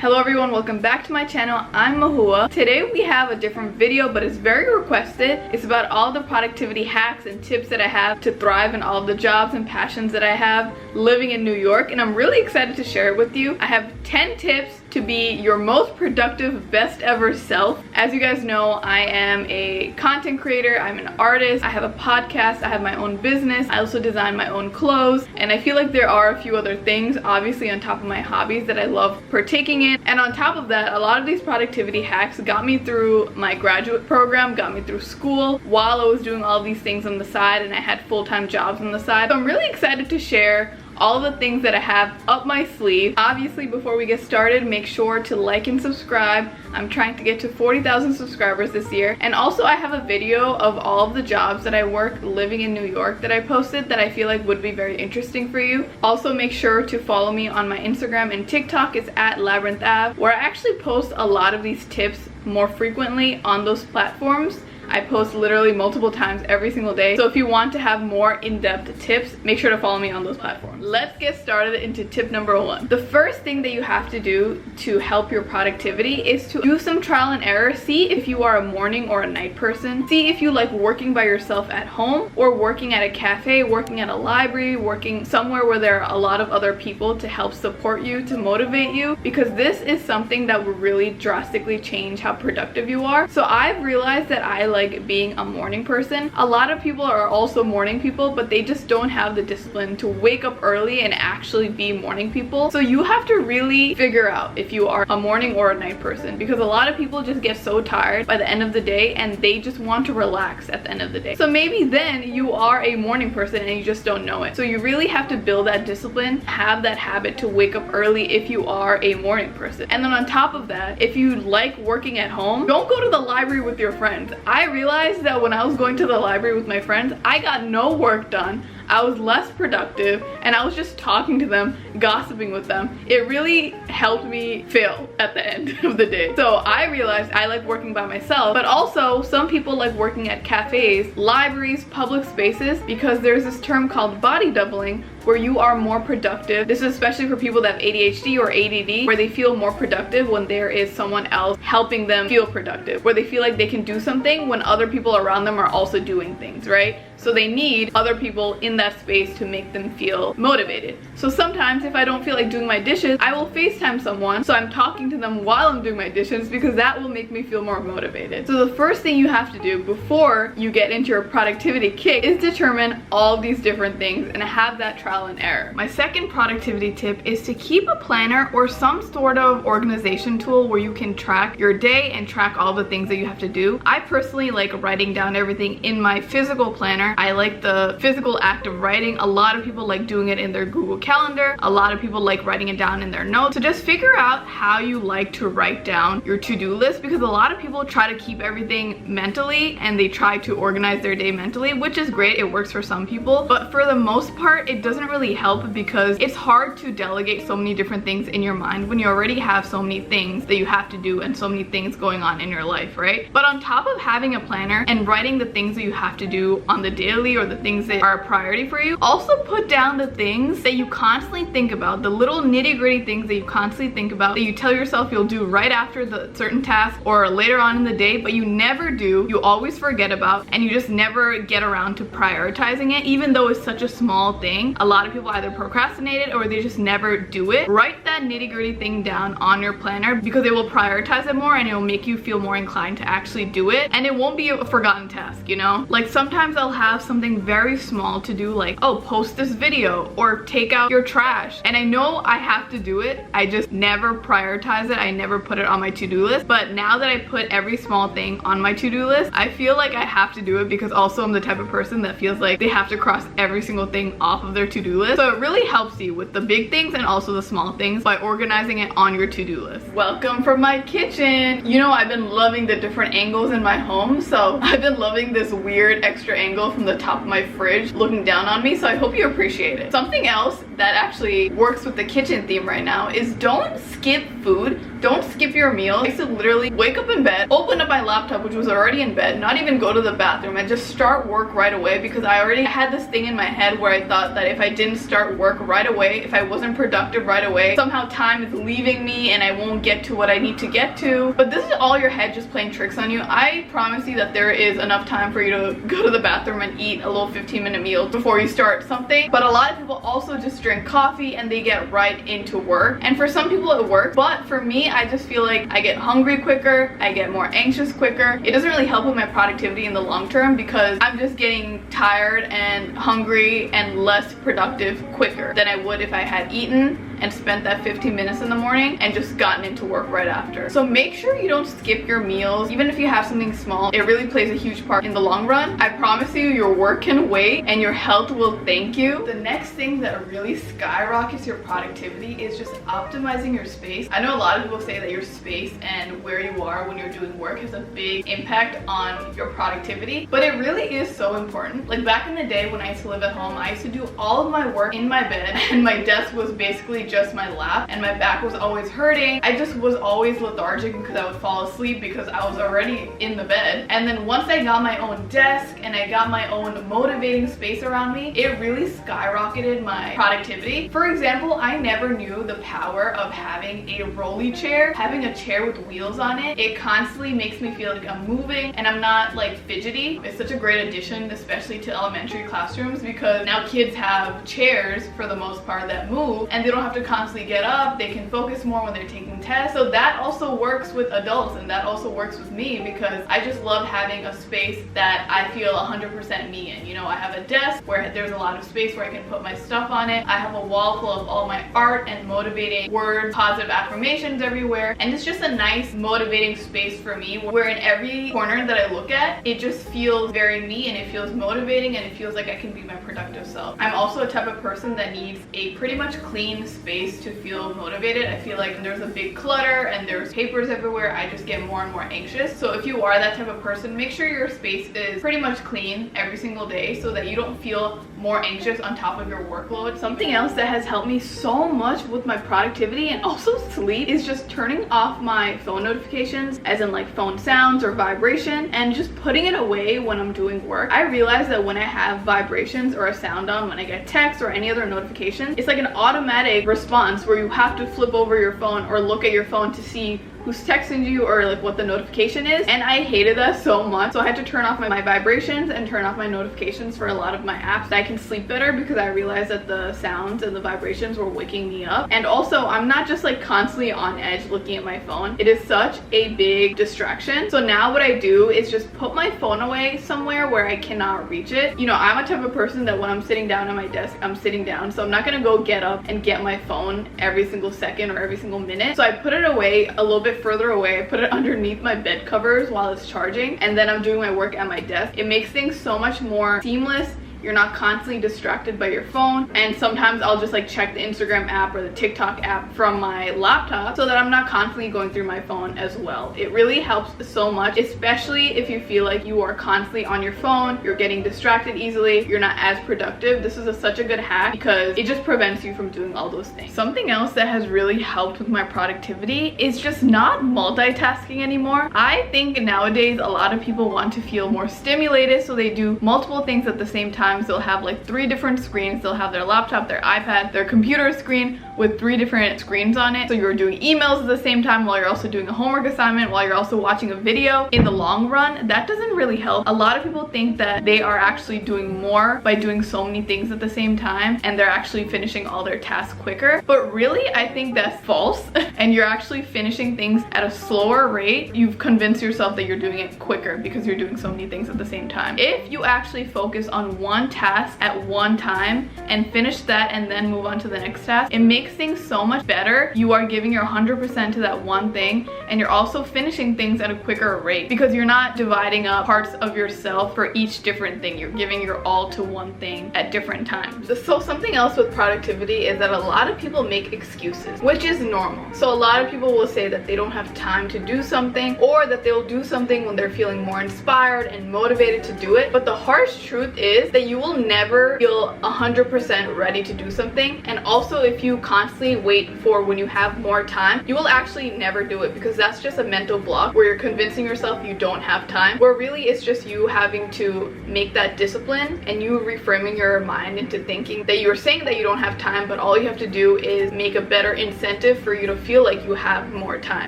Hello everyone, welcome back to my channel. I'm Mahua. Today we have a different video, but it's very requested. It's about all the productivity hacks and tips that I have to thrive in all of the jobs and passions that I have living in New York, and I'm really excited to share it with you. I have 10 tips to be your most productive, best ever self. As you guys know, I am a content creator, I'm an artist, I have a podcast, I have my own business, I also design my own clothes, and I feel like there are a few other things, obviously on top of my hobbies, that I love partaking in. And on top of that, a lot of these productivity hacks got me through my graduate program, got me through school while I was doing all these things on the side, and I had full-time jobs on the side. So I'm really excited to share all the things that I have up my sleeve. Obviously, before we get started, make sure to like and subscribe. I'm trying to get to 40,000 subscribers this year. And also, I have a video of all of the jobs that I work living in New York that I posted that I feel like would be very interesting for you. Also, make sure to follow me on my Instagram and TikTok. It's at LabyrinthAv, where I actually post a lot of these tips more frequently on those platforms. I post literally multiple times every single day. So if you want to have more in-depth tips, make sure to follow me on those platforms. Let's get started into tip number 1. The first thing that you have to do to help your productivity is to do some trial and error. See if you are a morning or a night person. See if you like working by yourself at home or working at a cafe, working at a library, working somewhere where there are a lot of other people to help support you, to motivate you, because this is something that will really drastically change how productive you are. So I've realized that I like being a morning person. A lot of people are also morning people, but they just don't have the discipline to wake up early and actually be morning people. So you have to really figure out if you are a morning or a night person, because a lot of people just get so tired by the end of the day and they just want to relax at the end of the day. So maybe then you are a morning person and you just don't know it. So you really have to build that discipline, have that habit to wake up early if you are a morning person. And then on top of that, if you like working at home, don't go to the library with your friends. I realized that when I was going to the library with my friends, I got no work done. I was less productive and I was just talking to them, gossiping with them. It really helped me fail at the end of the day. So I realized I like working by myself, but also some people like working at cafes, libraries, public spaces, because there's this term called body doubling where you are more productive. This is especially for people that have ADHD or ADD, where they feel more productive when there is someone else helping them feel productive, where they feel like they can do something when other people around them are also doing things, right? So they need other people in that space to make them feel motivated. So sometimes if I don't feel like doing my dishes, I will FaceTime someone, so I'm talking to them while I'm doing my dishes, because that will make me feel more motivated. So the first thing you have to do before you get into your productivity kick is determine all these different things and have that trial and error. My second productivity tip is to keep a planner or some sort of organization tool where you can track your day and track all the things that you have to do. I personally like writing down everything in my physical planner. I like the physical act of writing. A lot of people like doing it in their Google Calendar. A lot of people like writing it down in their notes. So just figure out how you like to write down your to-do list, because a lot of people try to keep everything mentally and they try to organize their day mentally, which is great. It works for some people, but for the most part, it doesn't really help, because it's hard to delegate so many different things in your mind when you already have so many things that you have to do and so many things going on in your life, right? But on top of having a planner and writing the things that you have to do on the daily or the things that are a priority for you, also put down the things that you constantly think about, the little nitty-gritty things that you constantly think about, that you tell yourself you'll do right after the certain task or later on in the day, but you never do, you always forget about, and you just never get around to prioritizing it, even though it's such a small thing. A lot of people either procrastinate it or they just never do it. Write that nitty-gritty thing down on your planner, because it will prioritize it more and it will make you feel more inclined to actually do it, and it won't be a forgotten task, you know? Like sometimes I'll have something very small to do, like, oh, post this video or take out your trash, and I know I have to do it. I just never prioritize it. I never put it on my to-do list. But now that I put every small thing on my to-do list, I feel like I have to do it, because also I'm the type of person that feels like they have to cross every single thing off of their to-do list. So it really helps you with the big things and also the small things by organizing it on your to-do list. Welcome from my kitchen. You know, I've been loving the different angles in my home, so I've been loving this weird extra angle from the top of my fridge looking down on me, so I hope you appreciate it. Something else that actually works with the kitchen theme right now is don't skip food. Don't skip your meal. I used to literally wake up in bed, open up my laptop, which was already in bed, not even go to the bathroom, and just start work right away, because I already had this thing in my head where I thought that if I didn't start work right away, if I wasn't productive right away, somehow time is leaving me and I won't get to what I need to get to. But this is all your head just playing tricks on you. I promise you that there is enough time for you to go to the bathroom and eat a little 15-minute meal before you start something. But a lot of people also just drink coffee and they get right into work. And for some people it works, but for me, I just feel like I get hungry quicker, I get more anxious quicker. It doesn't really help with my productivity in the long term, because I'm just getting tired and hungry and less productive quicker than I would if I had eaten and spent that 15 minutes in the morning and just gotten into work right after. So make sure you don't skip your meals. Even if you have something small, it really plays a huge part in the long run. I promise you, your work can wait and your health will thank you. The next thing that really skyrockets your productivity is just optimizing your space. I know a lot of people say that your space and where you are when you're doing work has a big impact on your productivity, but it really is so important. Like back in the day when I used to live at home, I used to do all of my work in my bed, and my desk was basically just my lap, and my back was always hurting. I just was always lethargic because I would fall asleep because I was already in the bed. And then once I got my own desk and I got my own motivating space around me, it really skyrocketed my productivity. For example, I never knew the power of having a rolly chair, having a chair with wheels on it. It constantly makes me feel like I'm moving and I'm not like fidgety. It's such a great addition, especially to elementary classrooms, because now kids have chairs for the most part that move and they don't have to constantly get up. They can focus more when they're taking tests. So that also works with adults, and that also works with me, because I just love having a space that I feel 100% me in. You know, I have a desk where there's a lot of space where I can put my stuff on it. I have a wall full of all my art and motivating words, positive affirmations everywhere, and it's just a nice motivating space for me, where in every corner that I look at, it just feels very me and it feels motivating and it feels like I can be my productive self. I'm also a type of person that needs a pretty much clean space to feel motivated. I feel like when there's a big clutter and there's papers everywhere, I just get more and more anxious. So if you are that type of person, make sure your space is pretty much clean every single day so that you don't feel more anxious on top of your workload. Something else that has helped me so much with my productivity and also sleep is just turning off my phone notifications, as in like phone sounds or vibration, and just putting it away when I'm doing work. I realize that when I have vibrations or a sound on, when I get texts or any other notifications, it's like an automatic response where you have to flip over your phone or look at your phone to see who's texting you or like what the notification is, and I hated that so much. So I had to turn off my vibrations and turn off my notifications for a lot of my apps so I can sleep better, because I realized that the sounds and the vibrations were waking me up. And also, I'm not just like constantly on edge looking at my phone. It is such a big distraction. So now what I do is just put my phone away somewhere where I cannot reach it. You know, I'm a type of person that when I'm sitting down at my desk, I'm sitting down, so I'm not gonna go get up and get my phone every single second or every single minute. So I put it away a little bit further away. I put it underneath my bed covers while it's charging, and then I'm doing my work at my desk. It makes things so much more seamless. You're not constantly distracted by your phone. And sometimes I'll just like check the Instagram app or the TikTok app from my laptop so that I'm not constantly going through my phone as well. It really helps so much, especially if you feel like you are constantly on your phone, you're getting distracted easily, you're not as productive. This is such a good hack because it just prevents you from doing all those things. Something else that has really helped with my productivity is just not multitasking anymore. I think nowadays a lot of people want to feel more stimulated, so they do multiple things at the same time. They'll have like 3 different screens. They'll have their laptop, their iPad, their computer screen with 3 different screens on it. So you're doing emails at the same time while you're also doing a homework assignment, while you're also watching a video. In the long run, that doesn't really help. A lot of people think that they are actually doing more by doing so many things at the same time, and they're actually finishing all their tasks quicker. But really, I think that's false. And you're actually finishing things at a slower rate. You've convinced yourself that you're doing it quicker because you're doing so many things at the same time. If you actually focus on one task at one time and finish that and then move on to the next task, it makes makes things so much better. You are giving your 100% to that one thing, and you're also finishing things at a quicker rate because you're not dividing up parts of yourself for each different thing. You're giving your all to one thing at different times. So something else with productivity is that a lot of people make excuses, which is normal. So a lot of people will say that they don't have time to do something, or that they'll do something when they're feeling more inspired and motivated to do it. But the harsh truth is that you will never feel 100% ready to do something. And also, if you constantly wait for when you have more time, you will actually never do it, because that's just a mental block where you're convincing yourself you don't have time, where really it's just you having to make that discipline and you reframing your mind into thinking that you're saying that you don't have time, but all you have to do is make a better incentive for you to feel like you have more time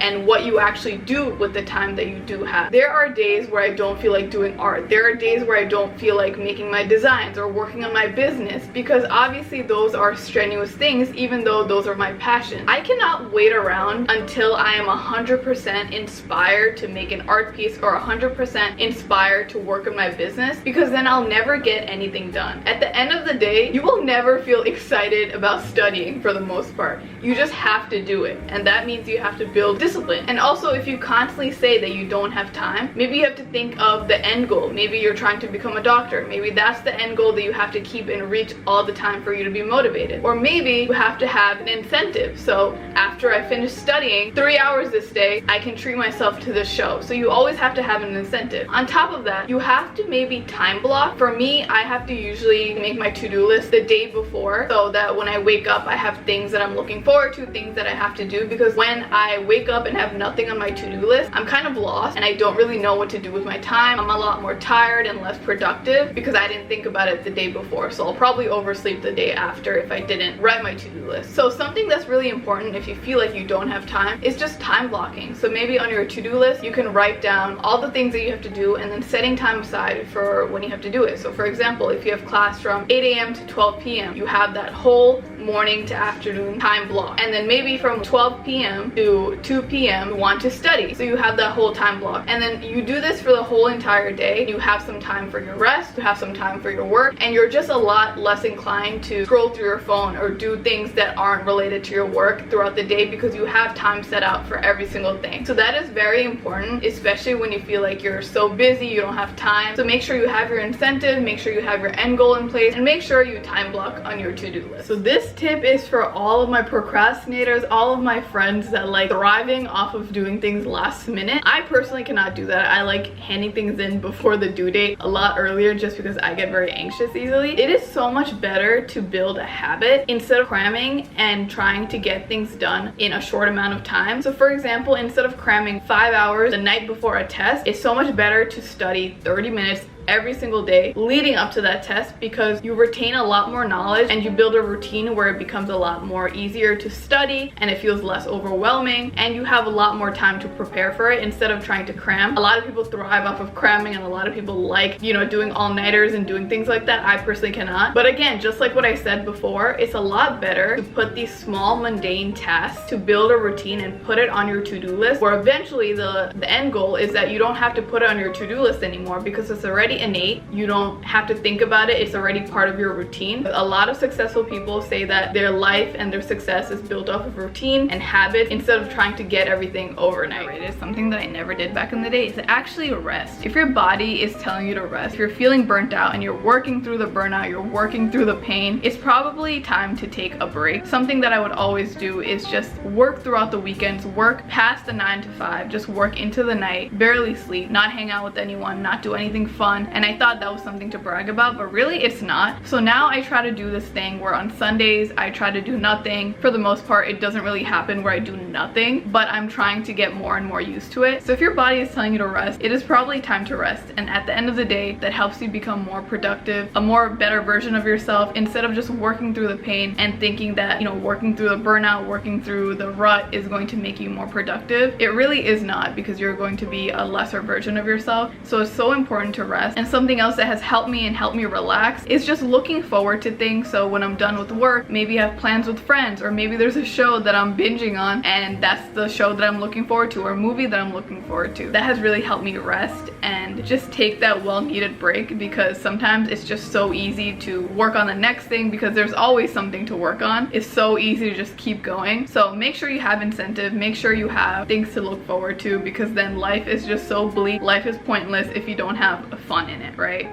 and what you actually do with the time that you do have. There are days where I don't feel like doing art. There are days where I don't feel like making my designs or working on my business, because obviously those are strenuous things, even though those are my passion. I cannot wait around until I am 100% inspired to make an art piece or 100% inspired to work on my business, because then I'll never get anything done. At the end of the day, you will never feel excited about studying for the most part. You just have to do it, and that means you have to build discipline. And also, if you constantly say that you don't have time, maybe you have to think of the end goal. Maybe you're trying to become a doctor. Maybe that's the end goal that you have to keep and reach all the time for you to be motivated. Or maybe you have to have an incentive. So after I finish studying 3 hours this day, I can treat myself to this show. So you always have to have an incentive. On top of that, you have to maybe time block. For me, I have to usually make my to-do list the day before, so that when I wake up, I have things that I'm looking forward to, things that I have to do, because when I wake up and have nothing on my to-do list, I'm kind of lost and I don't really know what to do with my time. I'm a lot more tired and less productive because I didn't think about it the day before. So I'll probably oversleep the day after if I didn't write my to-do list. So something that's really important if you feel like you don't have time is just time blocking. So maybe on your to-do list, you can write down all the things that you have to do and then setting time aside for when you have to do it. So for example, if you have class from 8 a.m. to 12 p.m., you have that whole morning to afternoon time block. And then maybe from 12 p.m. to 2 p.m. you want to study. So you have that whole time block. And then you do this for the whole entire day. You have some time for your rest, you have some time for your work, and you're just a lot less inclined to scroll through your phone or do things that aren't related to your work throughout the day, because you have time set out for every single thing. So that is very important, especially when you feel like you're so busy, you don't have time. So make sure you have your incentive, make sure you have your end goal in place, and make sure you time block on your to-do list. So this tip is for all of my procrastinators, all of my friends that like thriving off of doing things last minute. I personally cannot do that. I like handing things in before the due date a lot earlier, just because I get very anxious easily. It is so much better to build a habit instead of cramming and trying to get things done in a short amount of time. So for example, instead of cramming 5 hours the night before a test, it's so much better to study 30 minutes every single day leading up to that test, because you retain a lot more knowledge and you build a routine where it becomes a lot more easier to study and it feels less overwhelming, and you have a lot more time to prepare for it instead of trying to cram. A lot of people thrive off of cramming, and a lot of people like, you know, doing all-nighters and doing things like that. I personally cannot. But again, just like what I said before, it's a lot better to put these small mundane tasks, to build a routine and put it on your to-do list, where eventually the end goal is that you don't have to put it on your to-do list anymore, because it's already innate. You don't have to think about it. It's already part of your routine. A lot of successful people say that their life and their success is built off of routine and habit instead of trying to get everything overnight. It is something that I never did back in the day, to actually rest. If your body is telling you to rest, if you're feeling burnt out and you're working through the burnout, you're working through the pain, it's probably time to take a break. Something that I would always do is just work throughout the weekends, work past the 9 to 5, just work into the night, barely sleep, not hang out with anyone, not do anything fun. And I thought that was something to brag about, but really it's not. So now I try to do this thing where on Sundays I try to do nothing. For the most part, it doesn't really happen where I do nothing, but I'm trying to get more and more used to it. So if your body is telling you to rest, it is probably time to rest. And at the end of the day, that helps you become more productive, a more better version of yourself, instead of just working through the pain and thinking that, you know, working through the burnout, working through the rut is going to make you more productive. It really is not, because you're going to be a lesser version of yourself. So it's so important to rest. And something else that has helped me and helped me relax is just looking forward to things. So when I'm done with work, maybe I have plans with friends, or maybe there's a show that I'm binging on and that's the show that I'm looking forward to, or a movie that I'm looking forward to. That has really helped me rest and just take that well-needed break, because sometimes it's just so easy to work on the next thing because there's always something to work on. It's so easy to just keep going. So make sure you have incentive, make sure you have things to look forward to, because then life is just so bleak. Life is pointless if you don't have fun in it, right?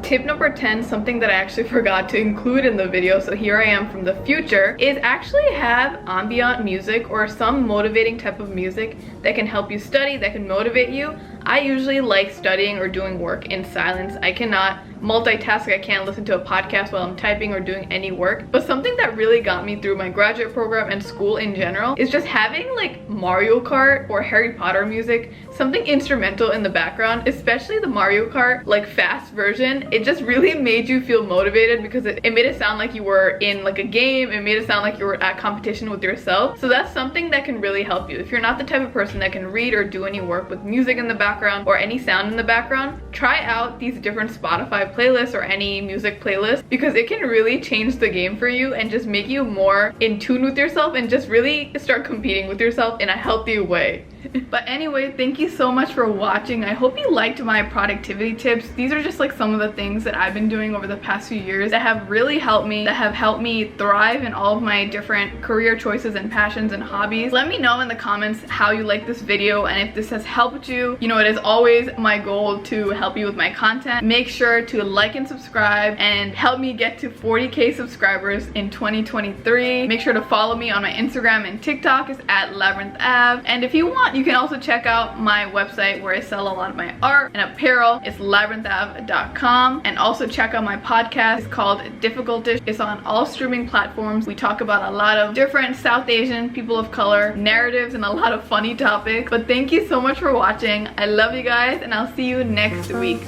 Tip number 10, something that I actually forgot to include in the video, so here I am from the future, is actually have ambient music or some motivating type of music that can help you study, that can motivate you. I usually like studying or doing work in silence. I cannot multitask. I can't listen to a podcast while I'm typing or doing any work. But something that really got me through my graduate program and school in general is just having like Mario Kart or Harry Potter music, something instrumental in the background, especially the Mario Kart like fast version. It just really made you feel motivated because it made it sound like you were in like a game. It made it sound like you were at competition with yourself. So that's something that can really help you. If you're not the type of person that can read or do any work with music in the background or any sound in the background, try out these different Spotify playlists or any music playlist, because it can really change the game for you and just make you more in tune with yourself and just really start competing with yourself in a healthy way. But anyway, thank you so much for watching. I hope you liked my productivity tips. These are just like some of the things that I've been doing over the past few years that have really helped me, that have helped me thrive in all of my different career choices and passions and hobbies. Let me know in the comments how you like this video and if this has helped you. You know, it is always my goal to help you with my content. Make sure to like and subscribe and help me get to 40K subscribers in 2023. Make sure to follow me on my Instagram and TikTok is at LabyrinthAv. And if you want, you can also check out my website where I sell a lot of my art and apparel. It's labyrinthav.com. And also check out my podcast. It's called Difficultish. It's on all streaming platforms. We talk about a lot of different South Asian, people of color, narratives, and a lot of funny topics. But thank you so much for watching. I love you guys, and I'll see you next week.